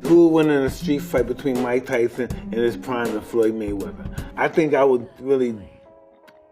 Who would win in a street fight between Mike Tyson and his prime and Floyd Mayweather? I think I would really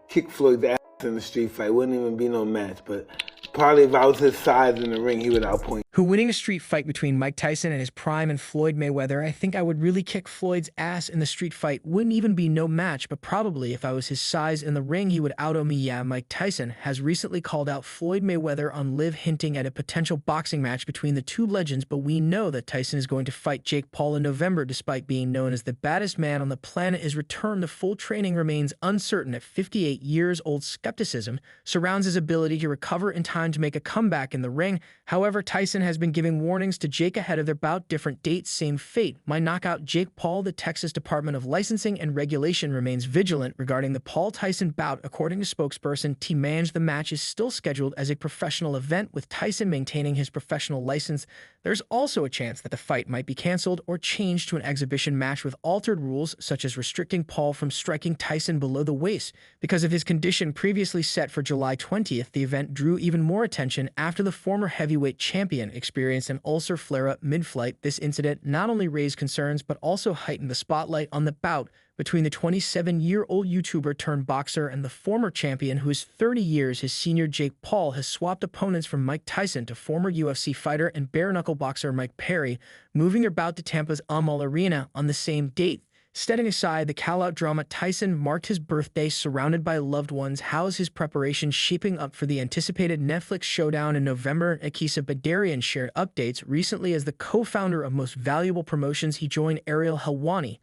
kick Floyd's ass in the street fight. Wouldn't even be no match, but probably if I was his size in the ring, he would outpoint. Who winning a street fight between Mike Tyson and his prime and Floyd Mayweather? I think I would really kick Floyd's ass in the street fight. Wouldn't even be no match, but probably if I was his size in the ring, he would out-o me. Yeah, Mike Tyson has recently called out Floyd Mayweather on Live, hinting at a potential boxing match between the two legends, but we know that Tyson is going to fight Jake Paul in November. Despite being known as the baddest man on the planet, his return to full training remains uncertain. At 58 years old, skepticism surrounds his ability to recover in time to make a comeback in the ring. However, Tyson has been giving warnings to Jake ahead of their bout. Different dates, same fate. My knockout Jake Paul. The Texas Department of Licensing and Regulation remains vigilant regarding the Paul-Tyson bout. According to spokesperson T. Mange, the match is still scheduled as a professional event, with Tyson maintaining his professional license. There's also a chance that the fight might be canceled or changed to an exhibition match with altered rules, such as restricting Paul from striking Tyson below the waist. Because of his condition previously set for July 20th, the event drew even more attention after the former heavyweight champion experienced an ulcer flare-up mid-flight. This incident not only raised concerns but also heightened the spotlight on the bout between the 27-year-old YouTuber turned boxer and the former champion, who is 30 years his senior. Jake Paul has swapped opponents from Mike Tyson to former UFC fighter and bare-knuckle boxer Mike Perry, moving their bout to Tampa's Amal Arena on the same date. Setting aside the call-out drama, Tyson marked his birthday surrounded by loved ones. How's his preparation shaping up for the anticipated Netflix showdown in November? Akisa Badarian shared updates recently as the co-founder of Most Valuable Promotions. He joined Ariel Helwani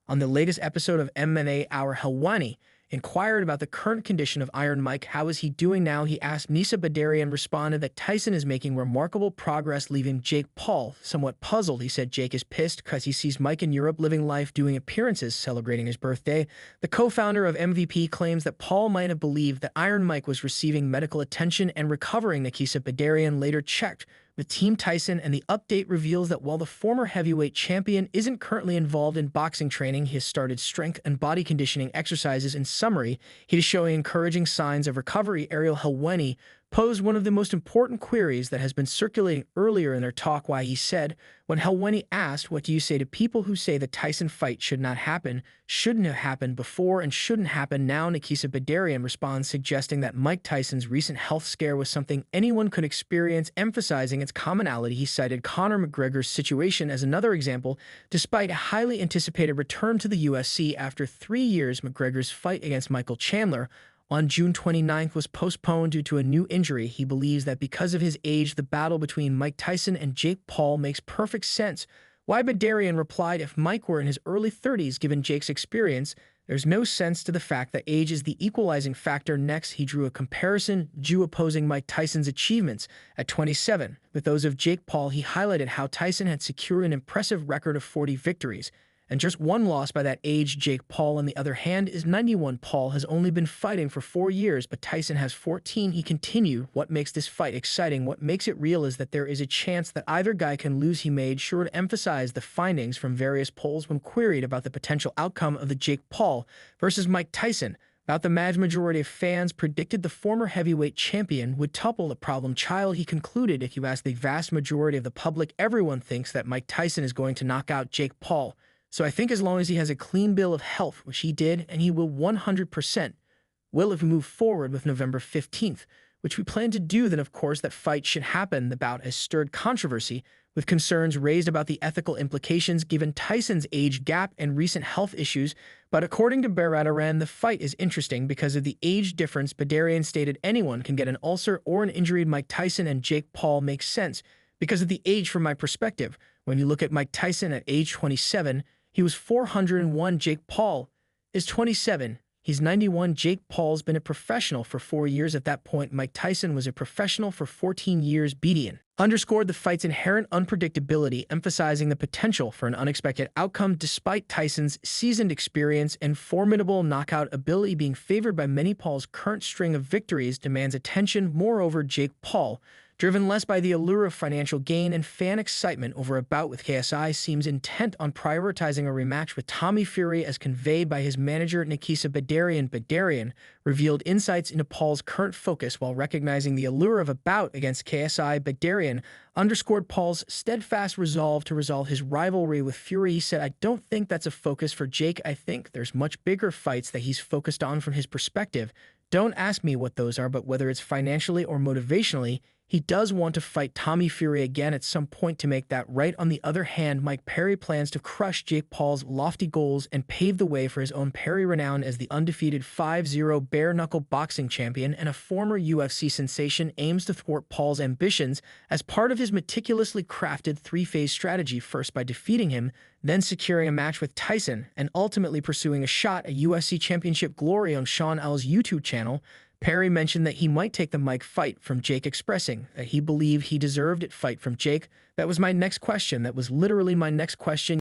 on the latest episode of MMA Hour. Helwani inquired about the current condition of Iron Mike. How is he doing now? He asked. Nisa Badarian responded that Tyson is making remarkable progress, leaving Jake Paul somewhat puzzled. He said Jake is pissed because he sees Mike in Europe living life, doing appearances, celebrating his birthday. The co-founder of MVP claims that Paul might have believed that Iron Mike was receiving medical attention and recovering. Nikisa Badarian later checked with Team Tyson, and the update reveals that while the former heavyweight champion isn't currently involved in boxing training, he has started strength and body conditioning exercises. In summary, he is showing encouraging signs of recovery. Ariel Helwani posed one of the most important queries that has been circulating earlier in their talk. Why, he said, when Helwani asked, what do you say to people who say the Tyson fight should not happen, shouldn't have happened before, and shouldn't happen now? Nikisa Badarian responds, suggesting that Mike Tyson's recent health scare was something anyone could experience, emphasizing its commonality. He cited Conor McGregor's situation as another example. Despite a highly anticipated return to the UFC after 3 years, McGregor's fight against Michael Chandler on June 29th was postponed due to a new injury. He believes that because of his age, the battle between Mike Tyson and Jake Paul makes perfect sense. Why, Badarian replied, if Mike were in his early 30s, given Jake's experience, there's no sense to the fact that age is the equalizing factor. Next, he drew a comparison, opposing Mike Tyson's achievements at 27 with those of Jake Paul. He highlighted how Tyson had secured an impressive record of 40 victories and just one loss by that age. Jake Paul, on the other hand, is 91. Paul has only been fighting for 4 years, but Tyson has 14. He continued, what makes this fight exciting, what makes it real, is that there is a chance that either guy can lose. He made sure to emphasize the findings from various polls when queried about the potential outcome of the Jake Paul versus Mike Tyson bout. The majority of fans predicted the former heavyweight champion would topple the problem child. He concluded, if you ask the vast majority of the public, everyone thinks that Mike Tyson is going to knock out Jake Paul. So I think as long as he has a clean bill of health, which he did, and he will 100%, if we move forward with November 15th, which we plan to do, then of course that fight should happen. The bout has stirred controversy, with concerns raised about the ethical implications given Tyson's age gap and recent health issues. But according to Baradaran, the fight is interesting because of the age difference. Badarian stated anyone can get an ulcer or an injury. Mike Tyson and Jake Paul makes sense because of the age. From my perspective, when you look at Mike Tyson at age 27, he was 401. Jake Paul is 27. He's 91. Jake Paul's been a professional for 4 years. At that point, Mike Tyson was a professional for 14 years. Bedian underscored the fight's inherent unpredictability, emphasizing the potential for an unexpected outcome. Despite Tyson's seasoned experience and formidable knockout ability being favored by many, Paul's current string of victories demands attention. Moreover, Jake Paul driven less by the allure of financial gain and fan excitement over a bout with KSI, seems intent on prioritizing a rematch with Tommy Fury as conveyed by his manager Nikisa Bedarian. Bedarian revealed insights into Paul's current focus while recognizing the allure of a bout against KSI. Bedarian underscored Paul's steadfast resolve to resolve his rivalry with Fury. He said, "I don't think that's a focus for Jake. I think there's much bigger fights that he's focused on from his perspective. Don't ask me what those are, but whether it's financially or motivationally, he does want to fight Tommy Fury again at some point to make that right." On the other hand, Mike Perry plans to crush Jake Paul's lofty goals and pave the way for his own. Perry, renowned as the undefeated 5-0 bare-knuckle boxing champion and a former UFC sensation, aims to thwart Paul's ambitions as part of his meticulously crafted three-phase strategy, first by defeating him, then securing a match with Tyson, and ultimately pursuing a shot at UFC Championship glory on Sean L's YouTube channel. Perry mentioned that he might take the Mike fight from Jake, expressing that he believed he deserved it. Fight from Jake. That was my next question. That was literally my next question.